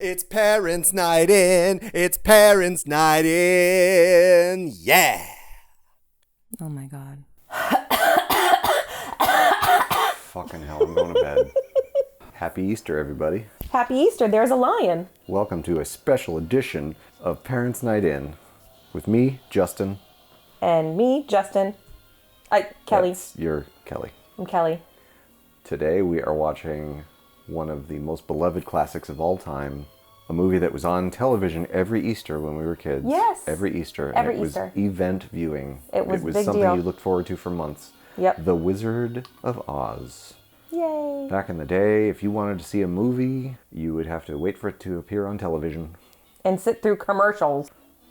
It's parents' night in. It's parents' night in. Yeah. Oh my God. Fucking hell, I'm going to bed. Happy Easter, everybody. Happy Easter. There's a lion. Welcome to a special edition of Parents' Night In with me, Justin. And me, Justin. Kelly. You're Kelly. I'm Kelly. Today we are watching one of the most beloved classics of all time, a movie that was on television every Easter when we were kids. Yes. Every Easter. Every and it Easter. was event viewing. It was big something deal. you looked forward to for months. Yep. The Wizard of Oz. Yay. Back in the day, if you wanted to see a movie, you would have to wait for it to appear on television. And sit through commercials.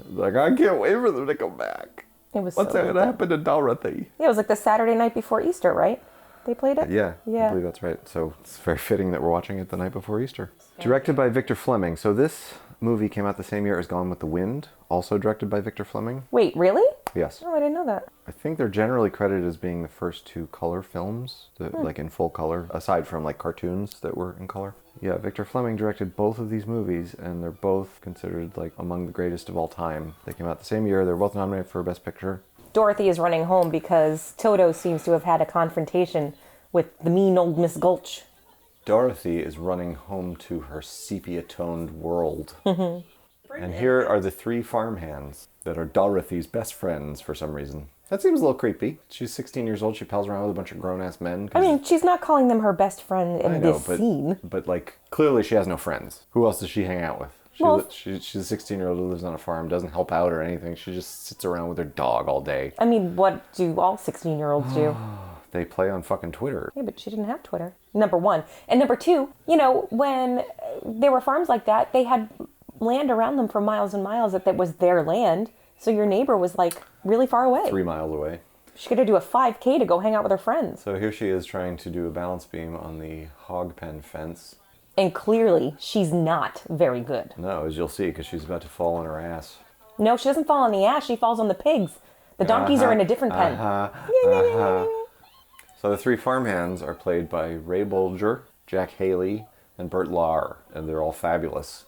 Like, I can't wait for them to come back. It was What's so going good. to happen to Dorothy? Yeah, it was like the Saturday night before Easter, right? They played it? Yeah, Yeah. I believe that's right. So it's very fitting that we're watching it the night before Easter. Directed by Victor Fleming. So this movie came out the same year as Gone with the Wind, also directed by Victor Fleming. Wait, really? Yes. Oh, I didn't know that. I think they're generally credited as being the first two color films, like in full color, aside from like cartoons that were in color. Yeah, Victor Fleming directed both of these movies, and they're both considered like among the greatest of all time. They came out the same year. They're both nominated for Best Picture. Dorothy is running home because Toto seems to have had a confrontation with the mean old Miss Gulch. Dorothy is running home to her sepia-toned world. And here are the three farmhands that are Dorothy's best friends for some reason. That seems a little creepy. She's 16 years old. She pals around with a bunch of grown-ass men. I mean, she's not calling them her best friend in this scene. But like, clearly she has no friends. Who else does she hang out with? She's a 16-year-old who lives on a farm, doesn't help out or anything. She just sits around with her dog all day. I mean, what do all 16-year-olds do? They play on fucking Twitter. Yeah, but she didn't have Twitter. Number one. And number two, you know, when there were farms like that, they had land around them for miles and miles that was their land. So your neighbor was like really far away. 3 miles away. She could do a 5K to go hang out with her friends. So here she is trying to do a balance beam on the hog pen fence. And clearly, she's not very good. No, as you'll see, because she's about to fall on her ass. No, she doesn't fall on the ass. She falls on the pigs. The donkeys are in a different pen. So the three farmhands are played by Ray Bolger, Jack Haley, and Bert Lahr, and they're all fabulous.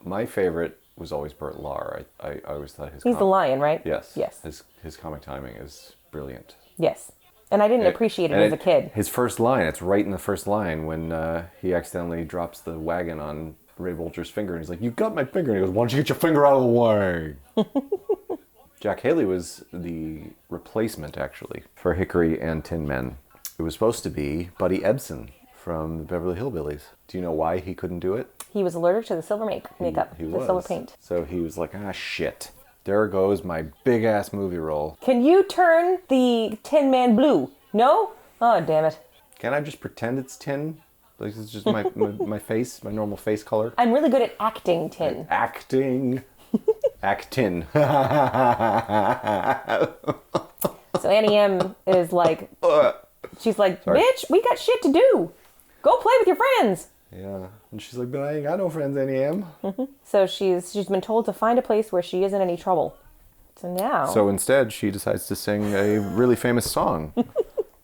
My favorite was always Bert Lahr. I always thought his... He's the lion, right? Yes. Yes. His comic timing is brilliant. Yes. And I didn't appreciate it as a kid. His first line, it's right in the first line when he accidentally drops the wagon on Ray Bolger's finger, and he's like, "You got my finger." And he goes, "Why don't you get your finger out of the way?" Jack Haley was the replacement, actually, for Hickory and Tin Men. It was supposed to be Buddy Ebsen from the Beverly Hillbillies. Do you know why he couldn't do it? He was allergic to the silver makeup, He the was. silver paint. So he was like, shit. There goes my big-ass movie role. Can you turn the Tin Man blue? No? Oh, damn it. Can I just pretend it's tin? Like, it's just my face, my normal face color? I'm really good at acting tin. Acting. Actin. So Annie M is like, she's like, "Bitch, we got shit to do. Go play with your friends." Yeah. And she's like, "But I ain't got no friends, Annie M." So she's been told to find a place where she isn't in any trouble. So now... So instead, she decides to sing a really famous song.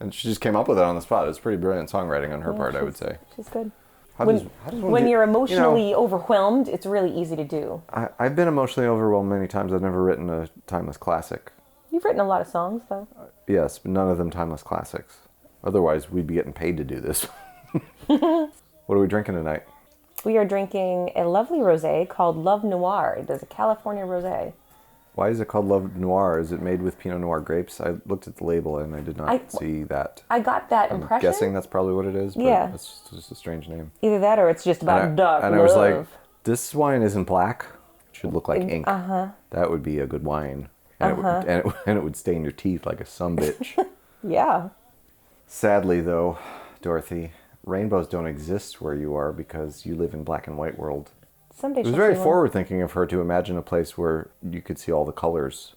And she just came up with it on the spot. It was pretty brilliant songwriting on her part, I would say. She's good. How does one When do- you're emotionally overwhelmed, it's really easy to do. I've been emotionally overwhelmed many times. I've never written a timeless classic. You've written a lot of songs, though. Yes, but none of them timeless classics. Otherwise, we'd be getting paid to do this. What are we drinking tonight? We are drinking a lovely rosé called Love Noir. It is a California rosé. Why is it called Love Noir? Is it made with Pinot Noir grapes? I looked at the label and I did not see that. I got that I'm impression. guessing that's probably what it is, but Yeah. that's just a strange name. Either that or it's just about dark and love. I was like, this wine isn't black. It should look like ink. That would be a good wine. And, it would stain your teeth like a sumbitch. Yeah. Sadly, though, Dorothy, rainbows don't exist where you are because you live in black and white world. Someday It was she'll very see one. forward-thinking of her to imagine a place where you could see all the colors.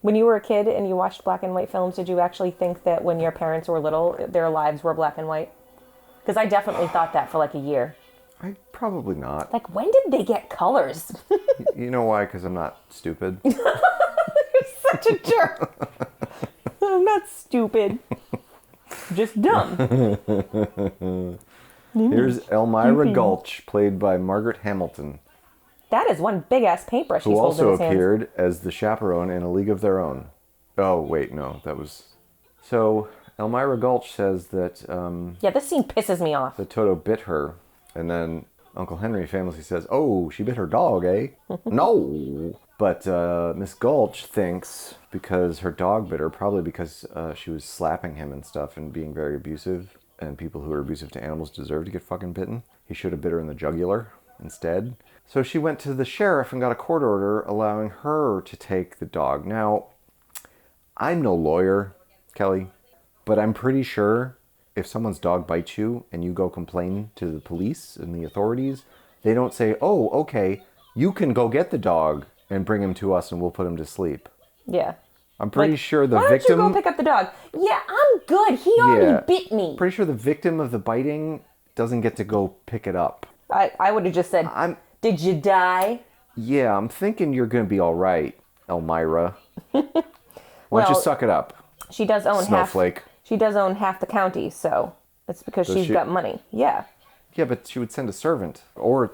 When you were a kid and you watched black and white films, did you actually think that when your parents were little, their lives were black and white? Because I definitely thought that for like a year. I probably not. Like, when did they get colors? You know why? Because I'm not stupid. You're such a jerk. I'm not stupid. Just dumb. Here's Elmira Gulch, played by Margaret Hamilton, That is one big ass paintbrush he's who holding in also his hands. appeared as the chaperone in A League of Their Own. Oh, wait, no, that was... So, Elmira Gulch says that Yeah, this scene pisses me off. that Toto bit her, and then Uncle Henry famously says, "Oh, she bit her dog, eh?" No! But Miss Gulch thinks because her dog bit her, probably because she was slapping him and stuff and being very abusive, and people who are abusive to animals deserve to get fucking bitten. He should have bit her in the jugular instead. So she went to the sheriff and got a court order allowing her to take the dog. Now, I'm no lawyer, Kelly, but I'm pretty sure if someone's dog bites you and you go complain to the police and the authorities, they don't say, "Oh, okay, you can go get the dog and bring him to us and we'll put him to sleep." Yeah. I'm pretty sure the Why victim... don't you go pick up the dog? Yeah, I'm good. He already bit me. Pretty sure the victim of the biting doesn't get to go pick it up. I would have just said, did you die? Yeah, I'm thinking you're going to be all right, Elmira. Why don't you suck it up? She does own Snowflake. She does own half the county, so it's because she's got money. Yeah. Yeah, but she would send a servant, or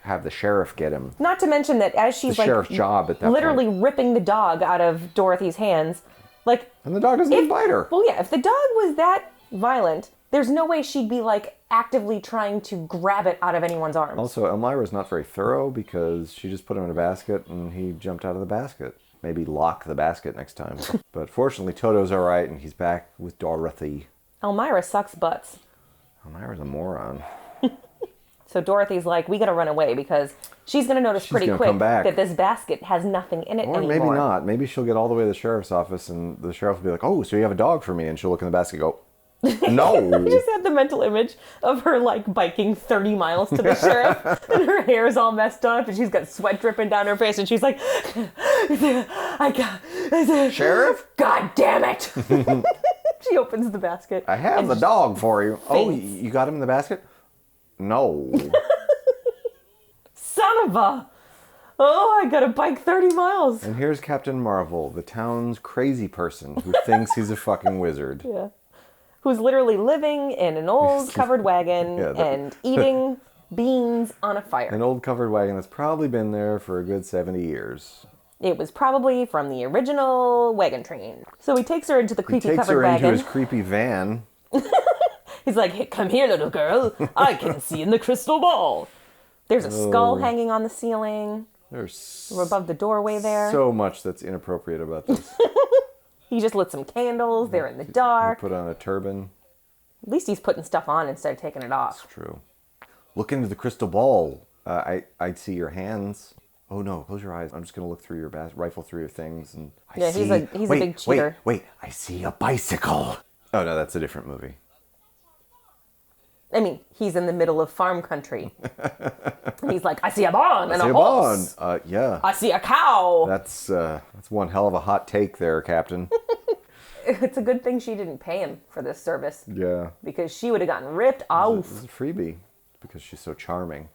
have the sheriff get him. Not to mention that as she's The sheriff's job at that literally point. ripping the dog out of Dorothy's hands, And the dog doesn't even bite her. Well, yeah, if the dog was that violent, there's no way she'd be actively trying to grab it out of anyone's arms. Also, Elmira's not very thorough because she just put him in a basket and he jumped out of the basket. Maybe lock the basket next time. But fortunately, Toto's all right and he's back with Dorothy. Elmira sucks butts. Elmira's a moron. So Dorothy's like, we gotta run away because she's gonna notice pretty gonna quick come back. that this basket has nothing in it Or anymore. maybe not. Maybe she'll get all the way to the sheriff's office and the sheriff will be like, "Oh, so you have a dog for me?" And she'll look in the basket and go, "No." I just had the mental image of her biking 30 miles to the sheriff and her hair's all messed up and she's got sweat dripping down her face and she's like, Sheriff? God damn it. She opens the basket. I have the dog for you. Oh, you got him in the basket? No. Son of a... Oh, I gotta bike 30 miles. And here's Captain Marvel, the town's crazy person who thinks he's a fucking wizard. Yeah. Who's literally living in an old covered wagon and eating beans on a fire. An old covered wagon that's probably been there for a good 70 years. It was probably from the original wagon train. So he takes her into the creepy covered wagon. He takes her into his creepy van. He's like, hey, come here, little girl. I can see in the crystal ball. There's a skull hanging on the ceiling. There's We're above the doorway there. so much that's inappropriate about this. He just lit some candles. They're in the dark. He put on a turban. At least he's putting stuff on instead of taking it off. It's true. Look into the crystal ball. I'd see your hands. Oh no, close your eyes. I'm just going to look through your rifle through your things. And Yeah, he's a big cheater. Wait, I see a bicycle. Oh no, that's a different movie. I mean, he's in the middle of farm country. He's like, I see a barn and a horse. Yeah. I see a cow. That's one hell of a hot take there, Captain. It's a good thing she didn't pay him for this service. Yeah. Because she would have gotten ripped off. It's a freebie because she's so charming.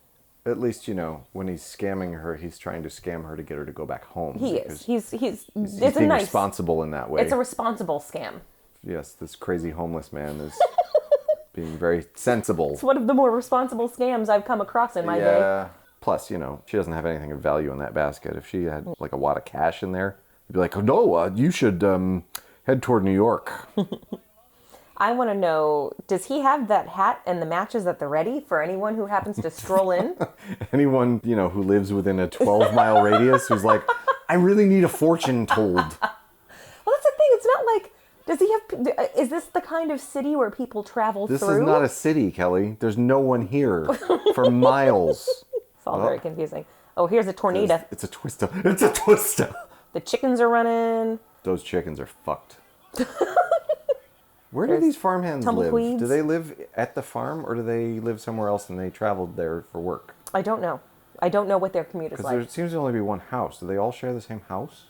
At least, when he's scamming her, he's trying to scam her to get her to go back home. He is. He's He's it's a being nice, responsible in that way. It's a responsible scam. Yes, this crazy homeless man is being very sensible. It's one of the more responsible scams I've come across in my day. Yeah. Plus, she doesn't have anything of value in that basket. If she had a wad of cash in there, you'd be like, "Oh no, you should head toward New York." I want to know, does he have that hat and the matches at the ready for anyone who happens to stroll in? Anyone, who lives within a 12-mile radius who's like, "I really need a fortune told." Well, that's the thing. It's not like, does he have, is this the kind of city where people travel This through? is not a city, Kelly. There's no one here for miles. It's all very confusing. Oh, here's a tornado. It's a twister. It's a twister. The chickens are running. Those chickens are fucked. Where do these farmhands live? tumbleweeds. Do they live at the farm or do they live somewhere else and they traveled there for work? I don't know. I don't know what their commute is Because like. there seems to only be one house. Do they all share the same house?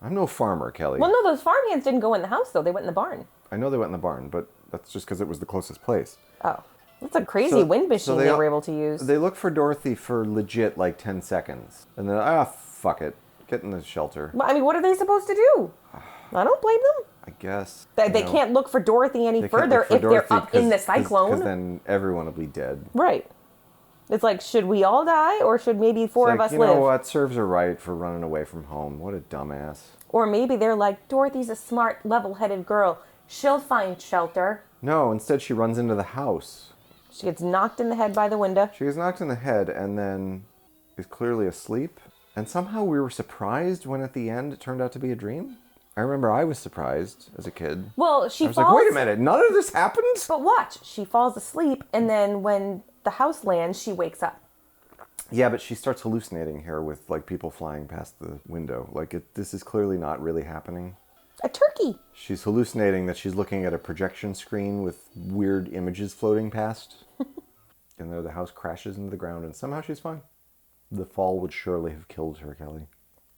I'm no farmer, Kelly. Well, no, those farmhands didn't go in the house, though. They went in the barn. I know they went in the barn, but that's just because it was the closest place. Oh. That's a crazy wind machine they were able to use. They look for Dorothy for legit 10 seconds. And then, fuck it. Get in the shelter. Well, I mean, what are they supposed to do? I don't blame them. I guess. They can't look for Dorothy any They can't further look for if Dorothy they're up in the 'cause cyclone. Because then everyone will be dead. Right. It's like, should we all die, or should maybe four It's of like, us you live? know what? Serves her right for running away from home. What a dumbass. Or maybe they're like, Dorothy's a smart, level-headed girl. She'll find shelter. No, instead she runs into the house. She gets knocked in the head by the window. She gets knocked in the head and then is clearly asleep. And somehow we were surprised when at the end it turned out to be a dream. I remember I was surprised as a kid. Well, she I was falls. like, wait a minute, none of this happened? But watch, she falls asleep, and then when the house lands, she wakes up. Yeah, but she starts hallucinating here with like people flying past the window. Like this is clearly not really happening. A turkey. She's hallucinating that she's looking at a projection screen with weird images floating past. And then the house crashes into the ground and somehow she's fine. The fall would surely have killed her, Kelly.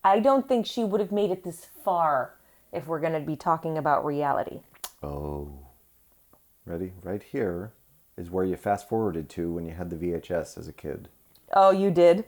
I don't think she would have made it this far if we're going to be talking about reality. Oh. Ready? Right here is where you fast forwarded to when you had the VHS as a kid. Oh, you did?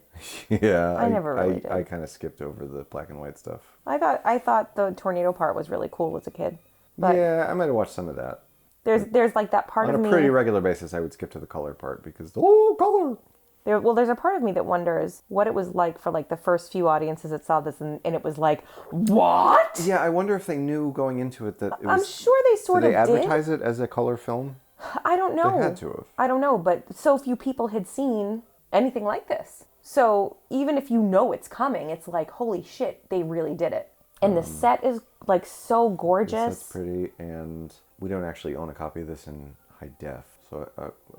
Yeah. I never really did. I kind of skipped over the black and white stuff. I thought the tornado part was really cool as a kid. But yeah, I might have watched some of that. there's like that part On of a me. pretty regular basis, I would skip to the color part because, oh, color! There's a part of me that wonders what it was like for like the first few audiences that saw this, and it was like, what? Yeah, I wonder if they knew going into it that it was... I'm sure they sort Did of they advertise it as a color film? I don't know. They had to have. I don't know, but so few people had seen anything like this. So even if you know it's coming, it's like, holy shit, they really did it. And the set is like so gorgeous. That's pretty, and we don't actually own a copy of this in high def, so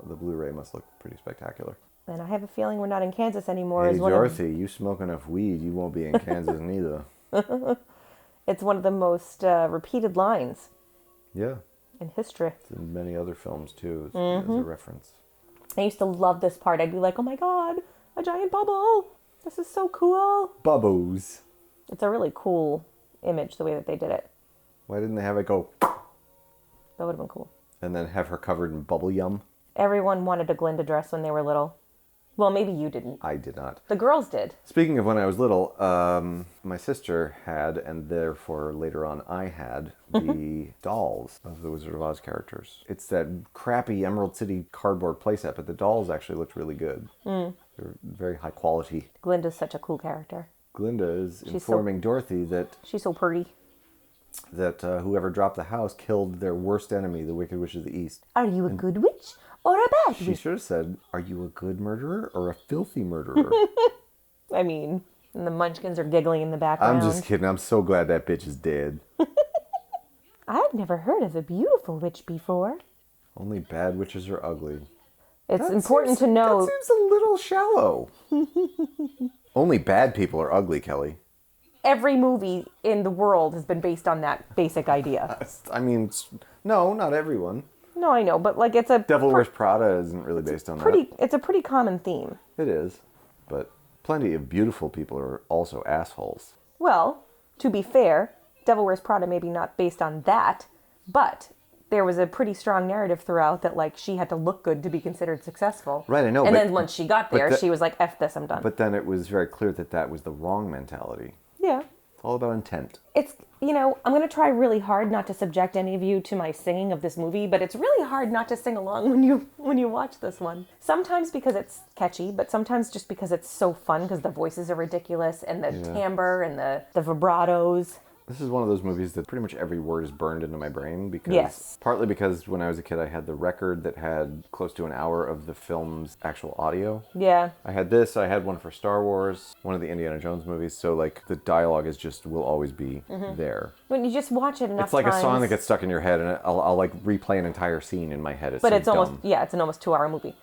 the Blu-ray must look pretty spectacular. And I have a feeling we're not in Kansas anymore. Hey, Is one of- Dorothy, you smoke enough weed, you won't be in Kansas neither. It's one of the most repeated lines Yeah, in history. it's in many other films too, as Mm-hmm. a reference. I used to love this part. I'd be like, oh my god, a giant bubble. This is so cool. Bubbles. It's a really cool image, the way that they did it. Why didn't they have it go That would have been cool. and then have her covered in bubble yum? Everyone wanted a Glinda dress when they were little. Well, maybe you didn't. I did not. The girls did. Speaking of when I was little, my sister had, and therefore later on I had, the dolls of the Wizard of Oz characters. It's that crappy Emerald City cardboard playset, but the dolls actually looked really good. They're very high quality. Glinda's such a cool character. Glinda is so- informing Dorothy that She's so pretty. whoever dropped the house killed their worst enemy, the Wicked Witch of the East. Are you a good witch or a bad She witch? should have said, "Are you a good murderer or a filthy murderer?" I mean, and the munchkins are giggling in the background. I'm just kidding. I'm so glad that bitch is dead. I've never heard of a beautiful witch before. Only bad witches are ugly. It's That important seems- to know. That seems a little shallow. Only bad people are ugly, Kelly. Every movie in the world has been based on that basic idea. I mean, no, not everyone. No, I know, but like it's a Devil Wears Prada isn't really based on it's a pretty common theme. that. It is. But plenty of beautiful people are also assholes. Well, to be fair, Devil Wears Prada maybe not based on that, but there was a pretty strong narrative throughout that like she had to look good to be considered successful. Right, I know, And but- then once she got but there, that- she was like, "F this, I'm done." But then it was very clear that that was the wrong mentality. yeah, It's all about intent. it's I'm gonna try really hard not to subject any of you to my singing of this movie, but it's really hard not to sing along when you watch this one. Sometimes because it's catchy, but sometimes just because it's so fun because the voices are ridiculous and the timbre and the vibratos. This is one of those movies that pretty much every word is burned into my brain because Yes. partly because when I was a kid I had the record that had close to an hour of the film's actual audio. Yeah, I had this, I had one for Star Wars, one of the Indiana Jones movies, so like the dialogue is just will always be there. when you just watch it enough It's like a song times- that gets stuck in your head and I'll like replay an entire scene in my head. It's but so it's almost dumb. it's an almost 2-hour movie.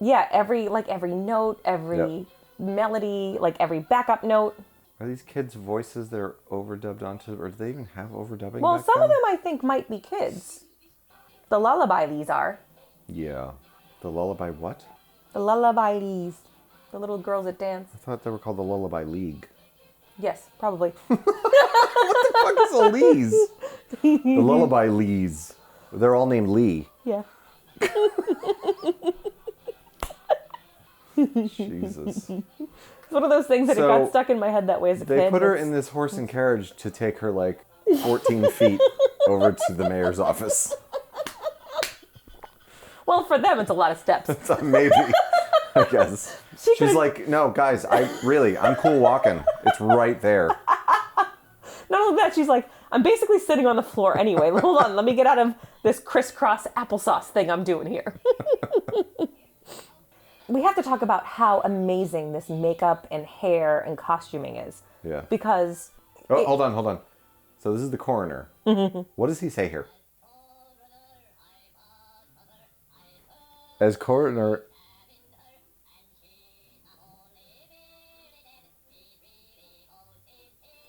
Yeah, every note, every Yep. melody, like every backup note. Are these kids' voices that are overdubbed onto, or do they even have overdubbing? Well, back some of then? them I think might be kids. The lullaby lees are. Yeah. The Lullaby what? The lullaby lees. The little girls that dance. I thought they were called the Lullaby League. Yes, probably. What is a Lees? The Lullaby Lees. They're all named Lee. Yeah. Jesus. It's one of those things that it So, got stuck in my head that way as a They kid. put her It's- in this horse and carriage to take her like 14 feet over to the mayor's office. Well, for them, it's a lot of steps. So maybe, I guess. She She's could've- like, no, guys, I'm cool walking. It's right there. Not only that, she's like, I'm basically sitting on the floor anyway. Hold on, let me get out of this crisscross applesauce thing I'm doing here. We have to talk about how amazing this makeup and hair and costuming is. Yeah. Because Oh, hold on. So this is the coroner. What does he say here? As coroner...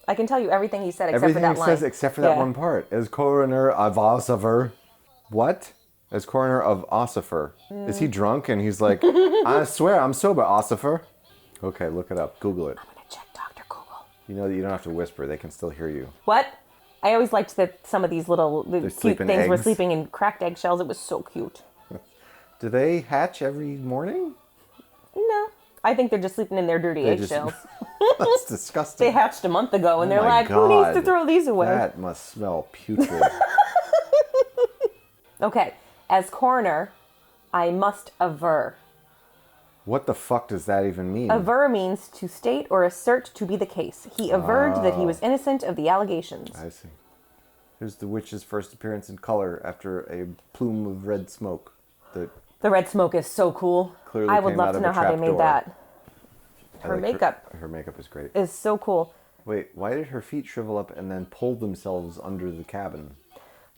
I can tell you everything he said except Everything for that he line. says except for that Yeah. one part. As coroner of Ossifer. What? As coroner of Ossifer. Is he drunk? And he's like, I swear I'm sober, Ossifer. Okay, look it up. Google it. I'm gonna check Dr. Google. You know that you don't have to whisper. They can still hear you. What? I always liked that some of these little cute sleeping things were eggs. sleeping in cracked eggshells. It was so cute. Do they hatch every morning? No. I think they're just sleeping in their dirty They just- eggshells. That's disgusting. They hatched a month ago and they're my like, who needs to God. throw these away? That must smell putrid. Okay. As coroner, I must aver. What the fuck does that even mean? Aver means to state or assert to be the case. He averred that he was innocent of the allegations. I see. Here's the witch's first appearance in color after a plume of red smoke that The red smoke is so cool. Clearly I would came love out to of know a how they trap made door. that. I Her like makeup Her makeup is great. is so cool. Wait, why did her feet shrivel up and then pull themselves under the cabin?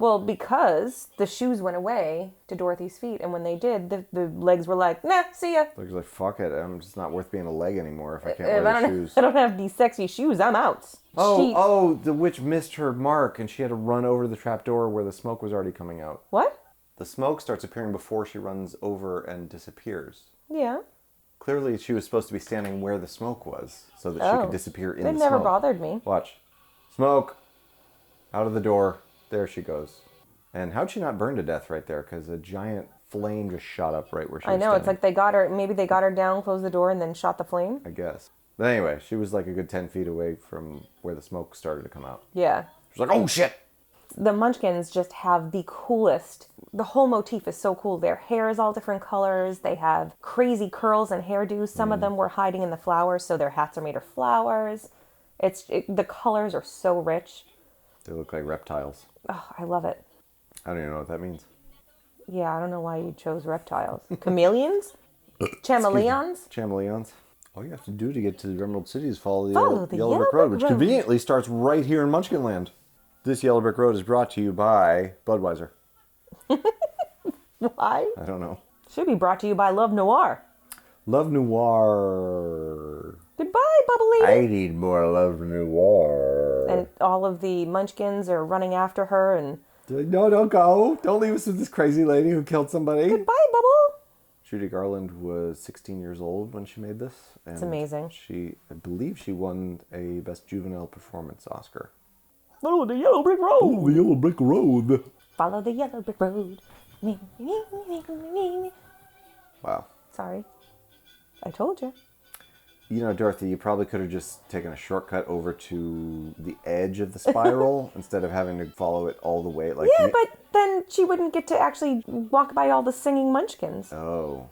Well, because the shoes went away to Dorothy's feet, and when they did, the legs were like, nah, see ya. Like, like fuck it, I'm just not worth being a leg anymore if I can't If wear I the don't, shoes. I don't have these sexy shoes, I'm out. Oh, the witch missed her mark and she had to run over the trapdoor where the smoke was already coming out. What? The smoke starts appearing before she runs over and disappears. Yeah. Clearly, she was supposed to be standing where the smoke was so that she Oh. could disappear in It the never smoke. bothered me. Watch. Smoke. Out of the door. There she goes. And how'd she not burn to death right there? Because a giant flame just shot up right where she was I know, it's standing, like they got her, maybe they got her down, closed the door, and then shot the flame. I guess. But anyway, she was like a good 10 feet away from where the smoke started to come out. Yeah. She's like, oh shit! The Munchkins just have the coolest, the whole motif is so cool. Their hair is all different colors. They have crazy curls and hairdos. Some of them were hiding in the flowers, so their hats are made of flowers. The colors are so rich. They look like reptiles. Oh, I love it. I don't even know what that means. Yeah, I don't know why you chose reptiles. Chameleons? Chameleons? Chameleons. All you have to do to get to the Emerald City is follow the Follow the Yellow Yellow Brick Road, Brick which Road. conveniently starts right here in Munchkinland. This Yellow Brick Road is brought to you by Budweiser. Why? I don't know. Should be brought to you by Love Noir. Love Noir. Goodbye, Bubbly. I need more Love Noir. And all of the Munchkins are running after her and They're like, no, don't go. Don't leave us with this crazy lady who killed somebody. goodbye, Bubble. Judy Garland was 16 years old when she made this. And It's amazing. I believe she won a Best Juvenile Performance Oscar. Follow the yellow brick road. The Yellow Brick Road. Follow the yellow brick road. Wow. Sorry. I told you. You know, Dorothy, you probably could have just taken a shortcut over to the edge of the spiral instead of having to follow it all the way. Like Yeah, but then she wouldn't get to actually walk by all the singing Munchkins. Oh,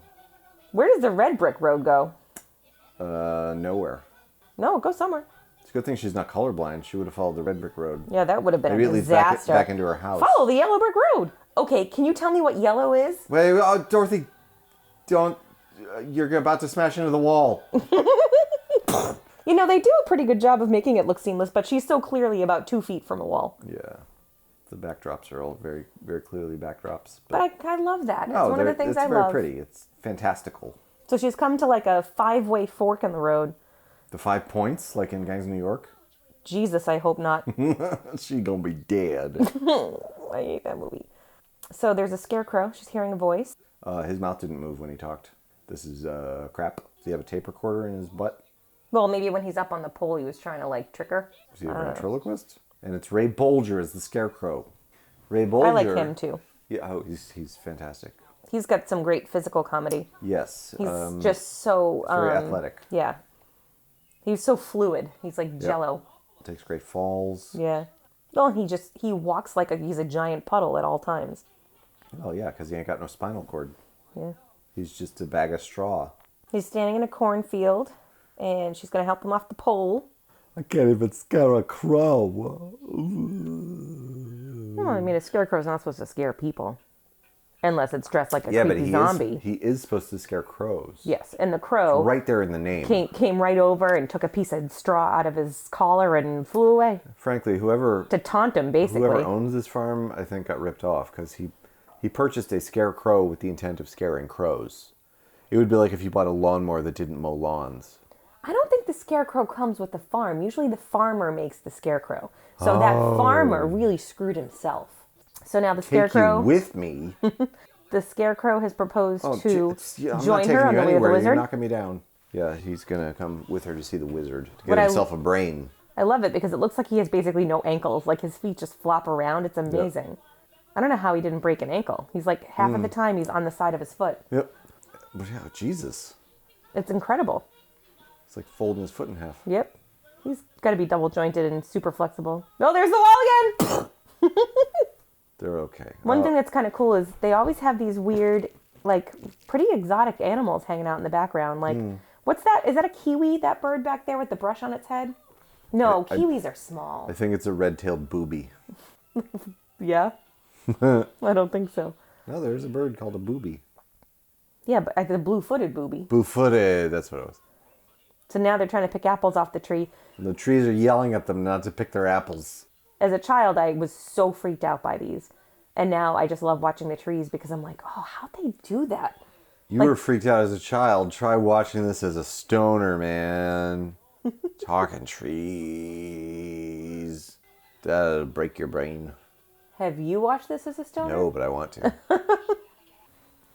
Where does the red brick road go? nowhere. No, go somewhere. It's a good thing she's not colorblind. She would have followed the red brick road. Yeah, that would have been Maybe a it leads back, disaster. back into her house. Follow the yellow brick road. Okay, can you tell me what yellow is? Wait, Dorothy, don't. You're about to smash into the wall. You know, they do a pretty good job of making it look seamless, but she's so clearly about 2 feet from a wall. Yeah. The backdrops are all very, very clearly backdrops. But I love that. It's oh, one of the things it's I very love. pretty. It's fantastical. So she's come to like a 5-way fork in the road. The 5 points, like in Gangs of New York. Jesus, I hope not. She gonna be dead. I hate that movie. So there's a scarecrow. She's hearing a voice. His mouth didn't move when he talked. This is crap. Does he have a tape recorder in his butt? Well, maybe when he's up on the pole, he was trying to like trick her. Is he a ventriloquist? And it's Ray Bolger as the Scarecrow. Ray Bolger. I like him too. Yeah, oh, he's fantastic. He's got some great physical comedy. Yes. He's just so very athletic. Yeah. He's so fluid. He's like jello. Takes great falls. Yeah. Well, he walks like he's a giant puddle at all times. Oh, yeah, because he ain't got no spinal cord. Yeah. He's just a bag of straw. He's standing in a cornfield, and she's going to help him off the pole. I can't even scare a crow. Well, I mean, a scarecrow's not supposed to scare people. Unless it's dressed like a creepy zombie. He is supposed to scare crows. Yes, and the crow Right there in the name. came right over and took a piece of straw out of his collar and flew away. Frankly, whoever To taunt him, basically. whoever owns this farm, I think, got ripped off because he purchased a scarecrow with the intent of scaring crows. It would be like if you bought a lawnmower that didn't mow lawns. I don't think the scarecrow comes with the farm. Usually the farmer makes the scarecrow. So that farmer really screwed himself. So now the Take scarecrow... you with me. The scarecrow has proposed to I'm join not her taking on you the way of the anywhere. You're wizard. knocking me down. Yeah, he's gonna come with her to see the wizard to But get himself a brain. I love it because it looks like he has basically no ankles. Like his feet just flop around. It's amazing. I don't know how he didn't break an ankle. He's like half of the time he's on the side of his foot. Yep. But yeah, Jesus, It's incredible. it's like folding his foot in half. Yep. He's got to be double jointed and super flexible. Oh, there's the wall again! They're okay. One thing that's kind of cool is they always have these weird, like, pretty exotic animals hanging out in the background. Like, what's that? Is that a kiwi, that bird back there with the brush on its head? No, kiwis are small. I think it's a red-tailed booby. Yeah? I don't think so. No, there's a bird called a booby. Yeah, but the blue-footed booby. Blue-footed, that's what it was. So now they're trying to pick apples off the tree. And the trees are yelling at them not to pick their apples. As a child, I was so freaked out by these. And now I just love watching the trees because I'm like, oh, how'd they do that? You were freaked out as a child. Try watching this as a stoner, man. Talking trees. That'll break your brain. Have you watched this as a stoner? No, but I want to.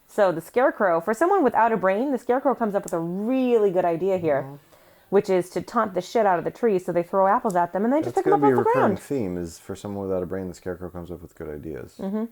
So the scarecrow, for someone without a brain, the scarecrow comes up with a really good idea here, which is to taunt the shit out of the tree. So they throw apples at them and they just That's pick them going up to be off a the recurring ground. theme is for someone without a brain, the scarecrow comes up with good ideas. Mm-hmm.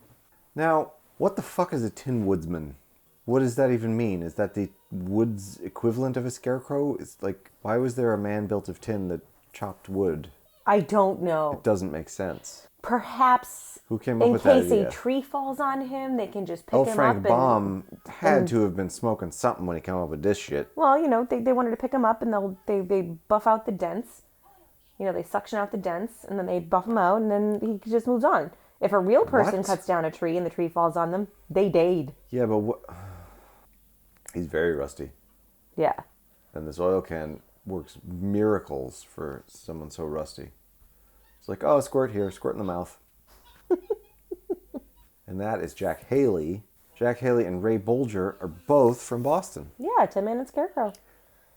Now, what the fuck is a Tin Woodsman? What does that even mean? Is that the woods equivalent of a scarecrow? It's like, why was there a man built of tin that chopped wood? I don't know. It doesn't make sense. Perhaps Who came up in with that case idea? a tree falls on him, they can just pick Oh, him Frank up. Baum had to have been smoking something when he came up with this shit. Well, you know, they wanted to pick him up and they buff out the dents. You know, they suction out the dents and then they buff him out and then he just moves on. If a real person What? cuts down a tree and the tree falls on them, they died. Yeah, but what? He's very rusty. Yeah. And this oil can works miracles for someone so rusty. It's like, oh, squirt here, squirt in the mouth. And that is Jack Haley. Jack Haley and Ray Bolger are both from Boston. Yeah, Tin Man and Scarecrow.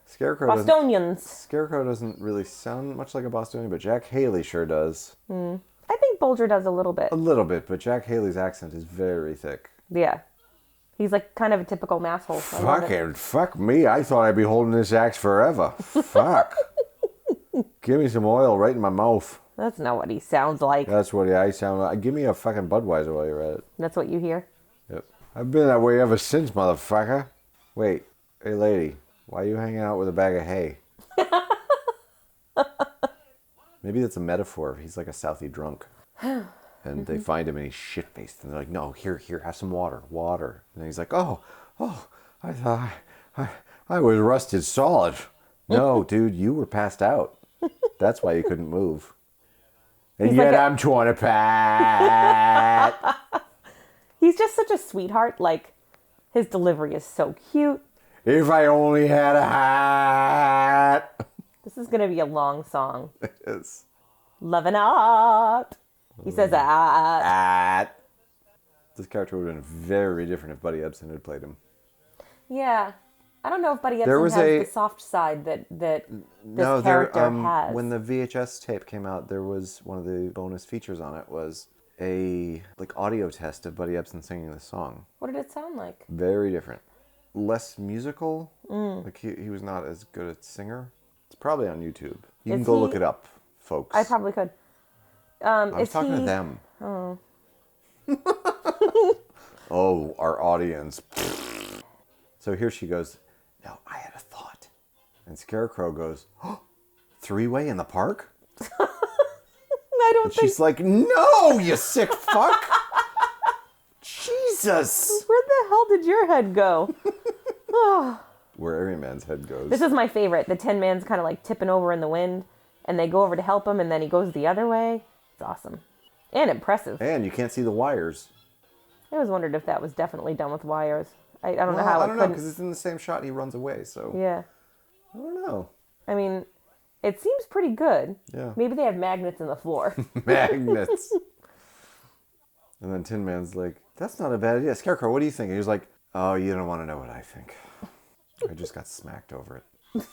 Scarecrow Bostonians. Scarecrow doesn't really sound much like a Bostonian, but Jack Haley sure does. I think Bulger does a little bit. A little bit, but Jack Haley's accent is very thick. Yeah. He's like kind of a typical masshole. I love it. Fuck me. I thought I'd be holding this axe forever. Fuck. Give me some oil right in my mouth. That's not what he sounds like. That's what I sound like. Give me a fucking Budweiser while you're at it. That's what you hear. Yep. I've been that way ever since, motherfucker. Wait. Hey, lady. Why are you hanging out with a bag of hay? Maybe that's a metaphor. He's like a Southie drunk. And they find him and he's shit-faced. And they're like, no, here, have some water. Water. And he's like, oh, I thought I was rusted solid. No, dude, you were passed out. That's why you couldn't move. And He's yet like I'm trying to pat. He's just such a sweetheart. Like, his delivery is so cute. If I only had a hat. This is going to be a long song. Yes. Loving art. He says art. Hat. This character would have been very different if Buddy Ebsen had played him. Yeah. I don't know if Buddy There Ebsen was has the soft side that this character has. When the VHS tape came out, there was one of the bonus features on it was a like audio test of Buddy Ebsen singing the song. What did it sound like? Very different. Less musical. Like he was not as good a singer. It's probably on YouTube. You can Is go he- look it up, folks. I probably could. I was talking to them. Oh, our audience. So here she goes, no, I had a thought. And Scarecrow goes, oh, three-way in the park? I don't think. She's like, no, you sick fuck. Jesus. Where the hell did your head go? Where every man's head goes. This is my favorite. The Tin Man's kind of like tipping over in the wind, and they go over to help him, and then he goes the other way. It's awesome. And impressive. And you can't see the wires. I always wondered if that was definitely done with wires. I don't know how I it don't know, couldn't. because it's in the same shot and he runs away, so... Yeah. I don't know. I mean, it seems pretty good. Yeah. Maybe they have magnets in the floor. Magnets. And then Tin Man's like, that's not a bad idea. Scarecrow, what do you think? And he was like, oh, you don't want to know what I think. I just got smacked over it.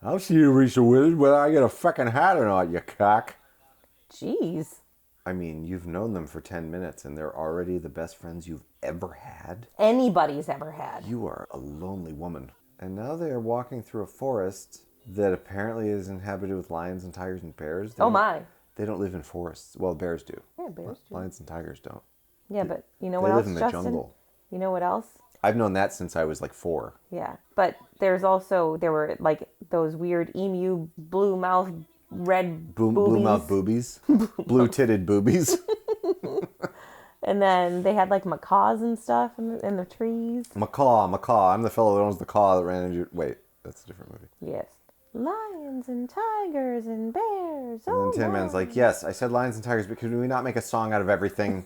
I'll see you reach the wizard whether I get a fucking hat or not, you cock. Jeez. I mean, you've known them for 10 minutes and they're already the best friends you've ever had. Anybody's ever had. You are a lonely woman. And now they are walking through a forest that apparently is inhabited with lions and tigers and bears. Oh my. They don't live in forests. Well, bears do. Yeah, bears do. Lions and tigers don't. Yeah, but you know They what live else, in the Justin? jungle. You know what else? I've known that since I was like 4. Yeah, but there were like those weird emu, blue mouth, red Blue mouth boobies. Blue titted boobies. And then they had like macaws and stuff in the trees. Macaw. I'm the fellow that owns the caw that ran into your... Wait, that's a different movie. Yes. Lions and tigers and bears. And then Tin Man's like, yes, I said lions and tigers, but could we not make a song out of everything?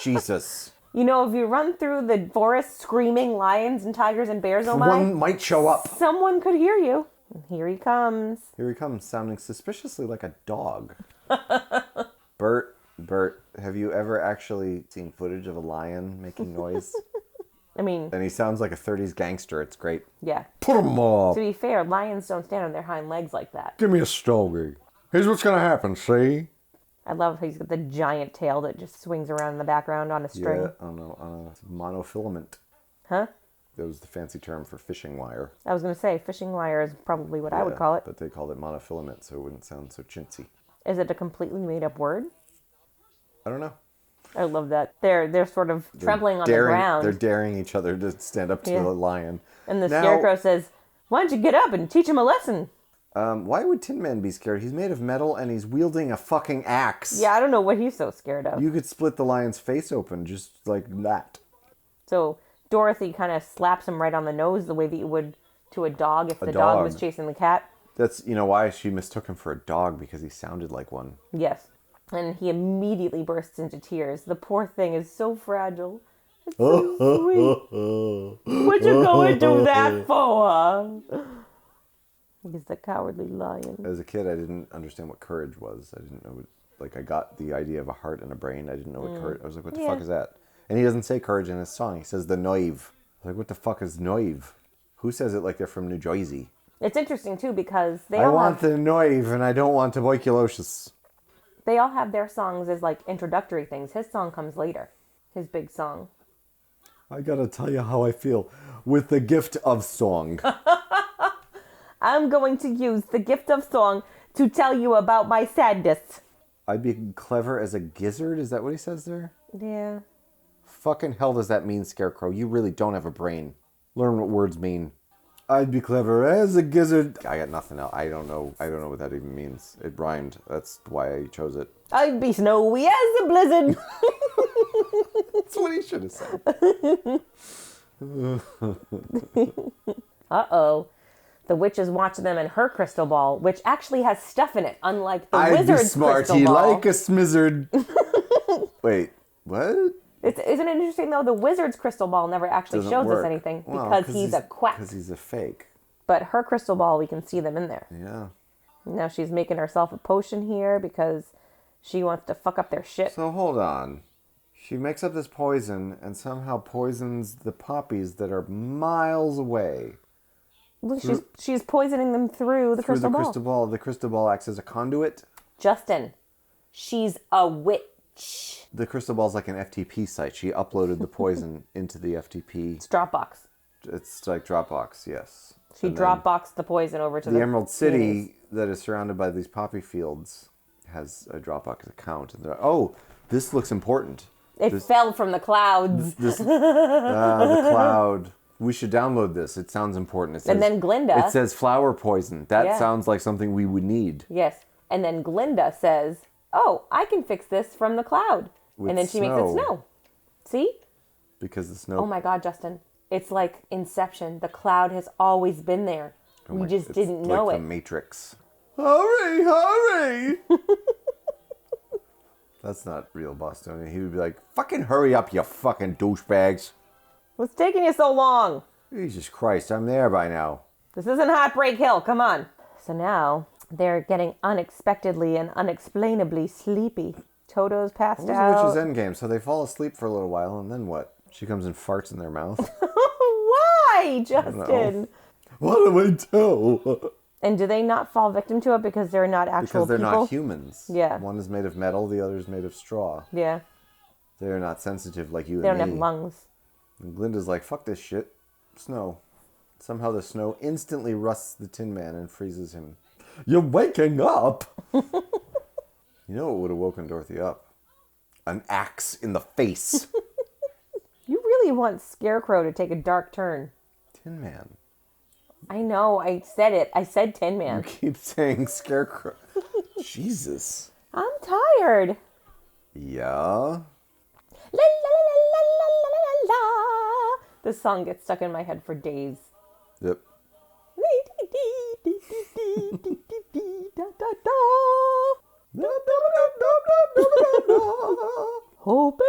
Jesus. You know, if you run through the forest screaming lions and tigers and bears, oh my, One might show up. someone could hear you. And here he comes. Here he comes, sounding suspiciously like a dog. Bert, have you ever actually seen footage of a lion making noise? I mean, And he sounds like a 30s gangster. It's great. yeah. Put him up. To be fair, lions don't stand on their hind legs like that. Give me a stogie. Here's what's going to happen, see? I love how he's got the giant tail that just swings around in the background on a string. Yeah, on a monofilament. Huh? That was the fancy term for fishing wire. I was going to say, fishing wire is probably what I would Yeah, call it. But they called it monofilament, so it wouldn't sound so chintzy. Is it a completely made up word? I don't know. I love that. They're sort of trembling on the ground. They're daring each other to stand up to Yeah. the lion. And the Now- scarecrow says, why don't you get up and teach him a lesson? Why would Tin Man be scared? He's made of metal and he's wielding a fucking axe. Yeah, I don't know what he's so scared of. You could split the lion's face open just like that. So Dorothy kind of slaps him right on the nose the way that you would to a dog if the dog dog. was chasing the cat. That's, why she mistook him for a dog, because he sounded like one. Yes. And he immediately bursts into tears. The poor thing is so fragile. It's so sweet. What you going to do that for? He's the cowardly lion. As a kid, I didn't understand what courage was. I didn't know, I got the idea of a heart and a brain. I didn't know what courage, I was like, what the fuck is that? And he doesn't say courage in his song. He says the noive. I was like, what the fuck is noive? Who says it like they're from New Jersey? It's interesting too because I want the noive and I don't want tuberculosis. they all have their songs as like introductory things. His song comes later. His big song. I gotta tell you how I feel with the gift of song. I'm going to use the gift of song to tell you about my sadness. I'd be clever as a gizzard? Is that what he says there? Yeah. Fucking hell does that mean, Scarecrow? You really don't have a brain. Learn what words mean. I'd be clever as a gizzard. I got nothing else. I don't know what that even means. It rhymed. That's why I chose it. I'd be snowy as a blizzard. That's what he should have said. Uh-oh. The witches watch them in her crystal ball, which actually has stuff in it, unlike the I'd be wizard's crystal smarty ball. like a smizzard. Wait, what? Isn't it interesting, though? The wizard's crystal ball never actually Doesn't shows us work. anything Well, because he's a quack. Because he's a fake. But her crystal ball, we can see them in there. Yeah. Now she's making herself a potion here because she wants to fuck up their shit. So hold on. She makes up this poison and somehow poisons the poppies that are miles away. Look, she's poisoning them through the crystal ball. The crystal ball acts as a conduit. Justin, she's a witch. The crystal ball's like an FTP site. She uploaded the poison into the FTP. It's Dropbox. It's like Dropbox, yes. She And then Dropboxed the poison over to the Emerald peonies. City that is surrounded by these poppy fields has a Dropbox account. And oh, this looks important. It fell from the clouds. The cloud. We should download this. It sounds important. It says, And then Glinda. It says flower poison. That Yeah. sounds like something we would need. Yes. And then Glinda says, oh, I can fix this from the cloud. With and then she makes it snow. snow. See? Because the snow. Oh my God, Justin. It's like Inception. The cloud has always been there. We just It's didn't know like it. The Matrix. Hurry, hurry! That's not real Bostonian. He would be like, fucking hurry up, you fucking douchebags. What's taking you so long? Jesus Christ, I'm there by now. This isn't Heartbreak Hill. Come on. So now they're getting unexpectedly and unexplainably sleepy. Toto's passed What was out. the witch's endgame? So they fall asleep for a little while, and then what? She comes and farts in their mouth. Why, Justin? What do we do? And do they not fall victim to it because they're not actual Because they're people? not humans. Yeah. One is made of metal, the other is made of straw. Yeah. They're not sensitive like you They and don't me. have lungs. And Glinda's like, fuck this shit. Snow. Somehow the snow instantly rusts the Tin Man and freezes him. You're waking up! You know what would have woken Dorothy up? An axe in the face. You really want Scarecrow to take a dark turn. Tin Man. I know. I said it. I said Tin You Man. keep saying Scarecrow. Jesus. I'm tired. Yeah. La, la, la, la, la, la, la, la. This song gets stuck in my head for days. Yep. Open.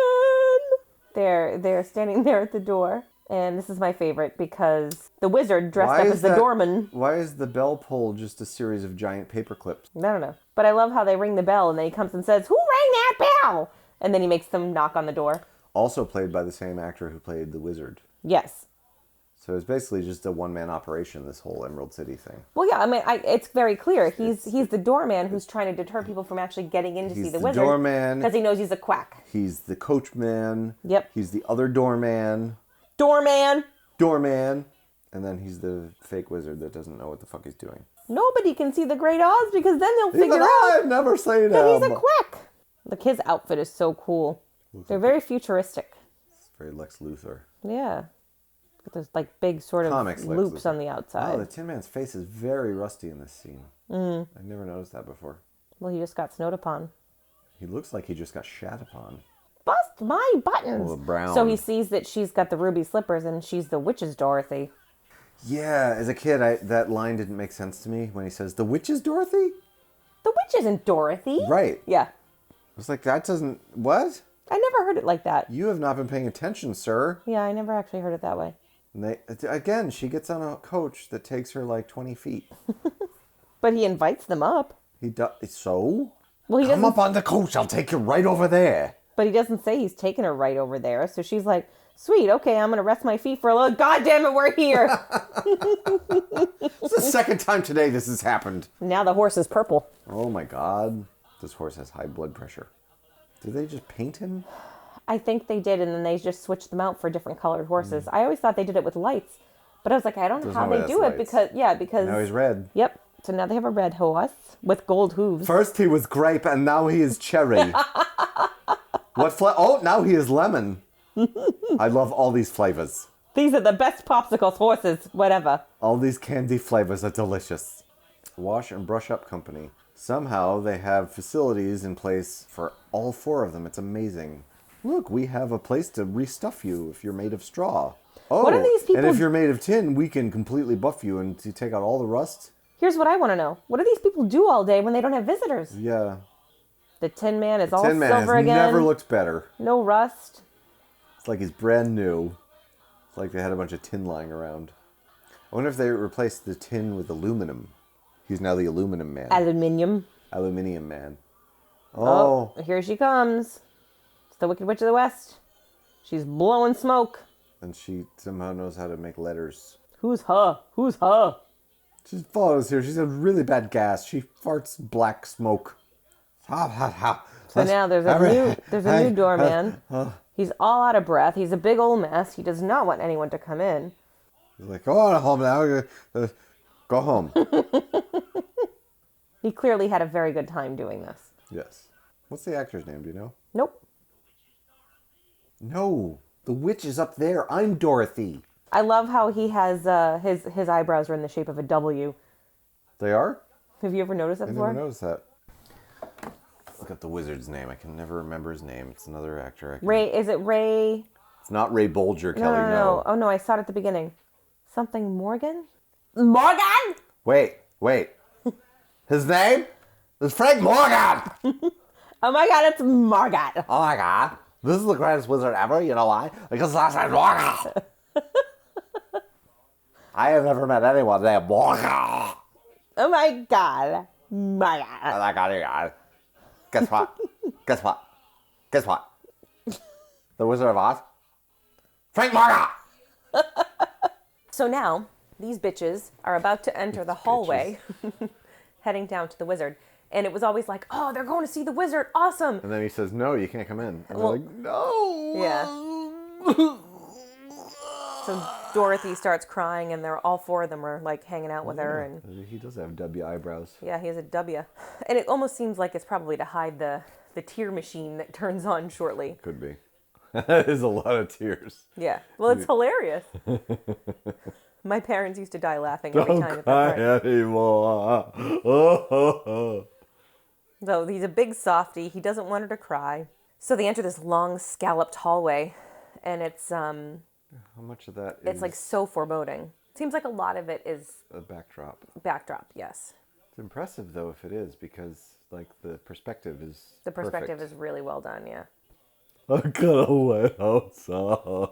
They're standing there at the door, and this is my favorite because the wizard dressed up as the doorman. Why is the bell pull just a series of giant paper clips? I don't know, but I love how they ring the bell, and then he comes and says, "Who rang that bell?" And then he makes them knock on the door. Also played by the same actor who played the wizard. Yes. So it's basically just a one-man operation, this whole Emerald City thing. Well, yeah, I mean, it's very clear. He's the doorman who's trying to deter people from actually getting in to see He's the the wizard. doorman. Because he knows he's a quack. He's the coachman. Yep. He's the other doorman. Doorman! Doorman. And then he's the fake wizard that doesn't know what the fuck he's doing. Nobody can see the Great Oz because then they'll figure Even out I've never seen that him. he's a quack. Like, his outfit is so cool. They're very futuristic. It's very Lex Luthor. Yeah. With those, like, big sort of Comics Lex loops Luthor. on the outside. Oh, the Tin Man's face is very rusty in this scene. I've never noticed that before. Well, he just got snowed upon. He looks like he just got shat upon. Bust my buttons! Oh, the brown. So he sees that she's got the ruby slippers and she's the witch's Dorothy. Yeah, as a kid, that line didn't make sense to me when he says, "The witch is Dorothy?" The witch isn't Dorothy. Right. Yeah. I was like, that doesn't... What? I never heard it like that. You have not been paying attention, sir. Yeah, I never actually heard it that way. And again, she gets on a coach that takes her like 20 feet. But he invites them up. He does. So? Well, he Come doesn't. up on the coach. I'll take you right over there. But he doesn't say he's taking her right over there. So she's like, "Sweet, okay, I'm gonna rest my feet for a little." God damn it, we're here. It's the second time today this has happened. Now the horse is purple. Oh my God. This horse has high blood pressure. Did they just paint him? I think they did, and then they just switched them out for different colored horses. I always thought they did it with lights, but I was like, I don't know There's how no way they that's do it lights. because Now he's red. Yep. So now they have a red horse with gold hooves. First he was grape and now he is cherry. Oh, now he is lemon. I love all these flavors. These are the best popsicles, horses, whatever. All these candy flavors are delicious. Wash and Brush Up Company. Somehow they have facilities in place for all four of them. It's amazing. Look, we have a place to restuff you if you're made of straw. Oh, What are these people- and if you're made of tin, we can completely buff you and to take out all the rust. Here's what I want to know: what do these people do all day when they don't have visitors? Yeah. The Tin Man is all Tin Man has silver again. never looked better. No rust. It's like he's brand new. It's like they had a bunch of tin lying around. I wonder if they replaced the tin with aluminum. He's now the aluminum man. Aluminium. Aluminium man. Oh. Here she comes. It's the Wicked Witch of the West. She's blowing smoke. And she somehow knows how to make letters. Who's her? Who's her? She follows here. She's a really bad gas. She farts black smoke. Ha ha ha. So now there's a new doorman. He's all out of breath. He's a big old mess. He does not want anyone to come in. He's like, go on home now. Go home. He clearly had a very good time doing this. Yes. What's the actor's name? Do you know? Nope. No. The witch is up there. I'm Dorothy. I love how he has his eyebrows are in the shape of a W. They are? Have you ever noticed that I before? never noticed that. look up the wizard's name. I can never remember his name. It's another actor. Ray, is it Ray? It's not Ray Bolger, Kelly, no. Oh, no, I saw it at the beginning. Something Morgan? Morgan? Wait. His name is Frank Morgan! Oh my God, it's Morgan. Oh my God. This is the greatest wizard ever. You know why? Because his last name's Morgan. I have never met anyone named Morgan. Oh my God. Morgan. Oh my God. Guess what? Guess what? The Wizard of Oz? Frank Morgan! So now, these bitches are about to enter the hallway, heading down to the wizard. And it was always like, oh, they're going to see the wizard. Awesome. And then he says, no, you can't come in. And Well, they're like, no. Yeah. So Dorothy starts crying, and all four of them are like hanging out with her. And He does have W eyebrows. yeah, he has a W. And it almost seems like it's probably to hide the tear machine that turns on shortly. Could be. That is a lot of tears. Yeah. Well, it's hilarious. My parents used to die laughing every time at that part. Anymore. So he's a big softie. He doesn't want her to cry. So they enter this long scalloped hallway, and it's How much of that is it's like so foreboding. Seems like a lot of it is a backdrop? backdrop. Yes, It's impressive though if it is, because like the perspective is the perspective perfect. is really well done. Yeah. I got away outside.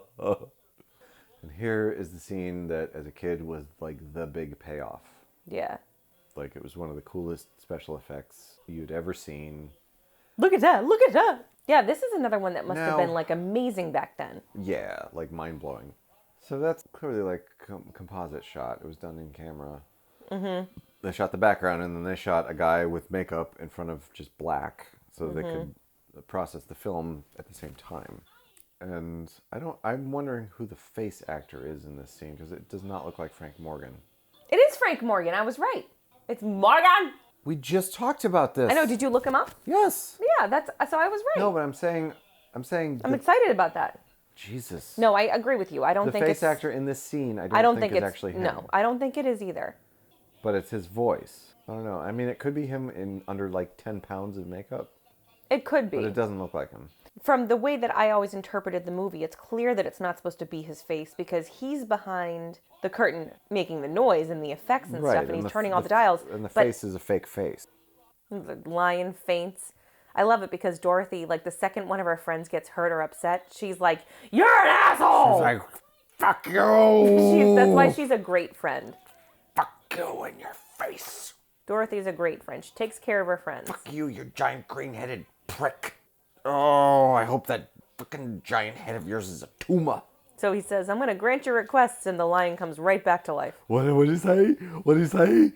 And here is the scene that as a kid was like the big payoff. Yeah. Like it was one of the coolest special effects you'd ever seen. Look at that! Look at that! Yeah, this is another one that must have Now- been like amazing back then. Yeah, like mind blowing. So that's clearly like composite shot. It was done in camera. Mm-hmm. They shot the background and then they shot a guy with makeup in front of just black so they could process the film at the same time. And I'm wondering who the face actor is in this scene because it does not look like Frank Morgan. It is Frank Morgan. I was right. It's Morgan. We just talked about this. I know. Did you look him up? Yes. Yeah, so I was right. No, but I'm saying I'm excited about that. Jesus. No, I agree with you. I don't The think face it's actor in this scene, I I don't think think is it's actually him. no. I don't think it is either. But it's his voice. I don't know. I mean, it could be him in under like 10 pounds of makeup, It could be. but it doesn't look like him. From the way that I always interpreted the movie, it's clear that it's not supposed to be his face because he's behind the curtain making the noise and the effects and stuff, and he's turning all the dials. And the but face is a fake face. the lion faints. I love it because Dorothy, like the second one of her friends gets hurt or upset, she's like, "You're an asshole!" It's like, fuck you! That's why she's a great friend. Fuck you in your face! Dorothy's a great friend. She takes care of her friends. Fuck you, you giant green-headed prick! Oh, I hope that fucking giant head of yours is a tumor. So he says, "I'm going to grant your requests," and the lion comes right back to life. What did he say? What did he say?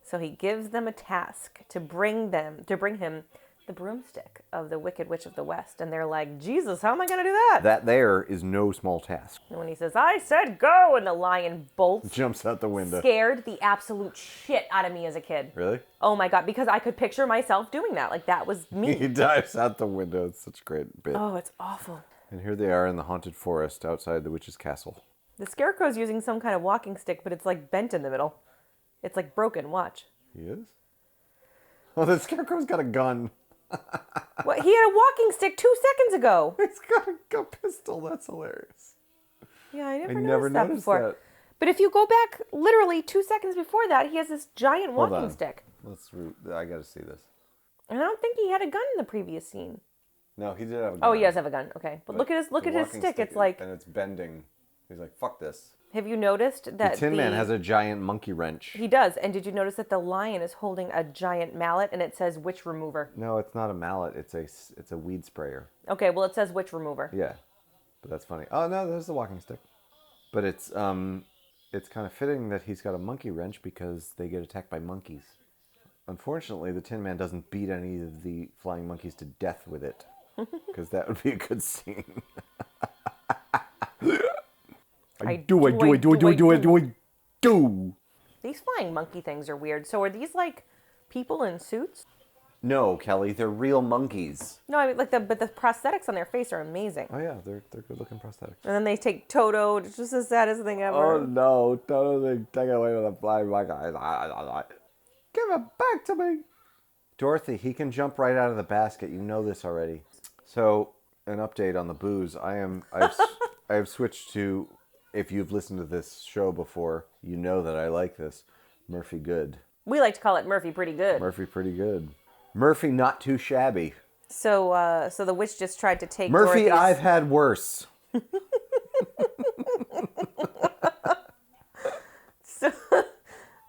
So he gives them a task to bring him the broomstick of the Wicked Witch of the West. And they're like, "Jesus, how am I going to do that?" That there is no small task. And when he says, "I said go," and the lion bolts, Jumps out the window. scared the absolute shit out of me as a kid. Really? Oh my God, because I could picture myself doing that. Like, that was He me. dives out the window. It's such a great bit. Oh, it's awful. And here they are in the haunted forest outside the witch's castle. The scarecrow's using some kind of walking stick, but it's like bent in the middle. It's like broken. Watch. He is? Oh, the scarecrow's got a gun. What? He had a walking stick 2 seconds ago. He's got a pistol. That's hilarious. Yeah, I never, never noticed that noticed before. that. But if you go back literally 2 seconds before that, he has this giant Hold walking on. stick. I gotta see this. And I don't think he had a gun in the previous scene. No, he did have a gun. Oh, he does have a gun. Okay. But look at the his walking stick. It's like, and it's bending. He's like, fuck this. have you noticed that The Tin Man has a giant monkey wrench. He does. And did you notice that the lion is holding a giant mallet and it says witch remover? No, it's not a mallet. It's a weed sprayer. Okay, well it says witch remover. Yeah, but that's funny. Oh no, there's the walking stick. But it's kind of fitting that he's got a monkey wrench because they get attacked by monkeys. Unfortunately, the Tin Man doesn't beat any of the flying monkeys to death with it, because that would be a good scene. Do. These flying monkey things are weird. So are these like people in suits? No, Kelly, they're real monkeys. No, I mean like but the prosthetics on their face are amazing. Oh yeah, they're good looking prosthetics. And then they take Toto, it's just the saddest thing ever. Oh no, Toto, they take it away with a flying monkey. Give it back to me. Dorothy, he can jump right out of the basket. You know this already. So, an update on the booze. I have switched to, if you've listened to this show before, you know that I like this. Murphy Good. We like to call it Murphy Pretty Good. Murphy Pretty Good. Murphy Not Too Shabby. So the witch just tried to take Murphy, Dorothy's... I've had worse.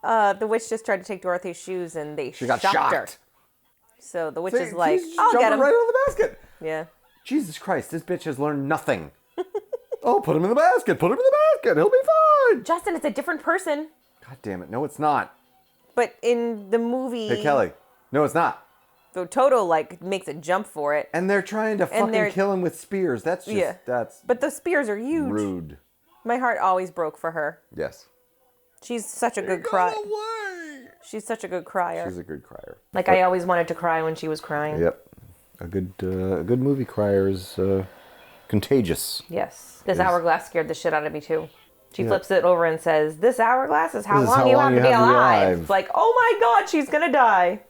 The witch just tried to take Dorothy's shoes and She got shocked shocked. her. So the witch See, is like, he's I'll get jumping him. right out of the basket. Yeah. Jesus Christ, this bitch has learned nothing. Oh, put him in the basket. Put him in the basket. He'll be fine. Justin, it's a different person. God damn it. No, it's not. But in the movie... Hey, Kelly. No, it's not. So Toto, like, makes a jump for it. And they're trying to fucking they're- kill him with spears. That's just, Yeah. that's But the spears are huge. rude. My heart always broke for her. Yes. She's such a good crier. She's such a good crier. She's a good crier. Like, I always wanted to cry when she was crying. Yep. A good movie crier is contagious. Yes. This Yes. hourglass scared the shit out of me, too. She Yeah. flips it over and says, this hourglass is how This is long how you long have to you be have to be alive. alive. Like, oh my God, she's going to die.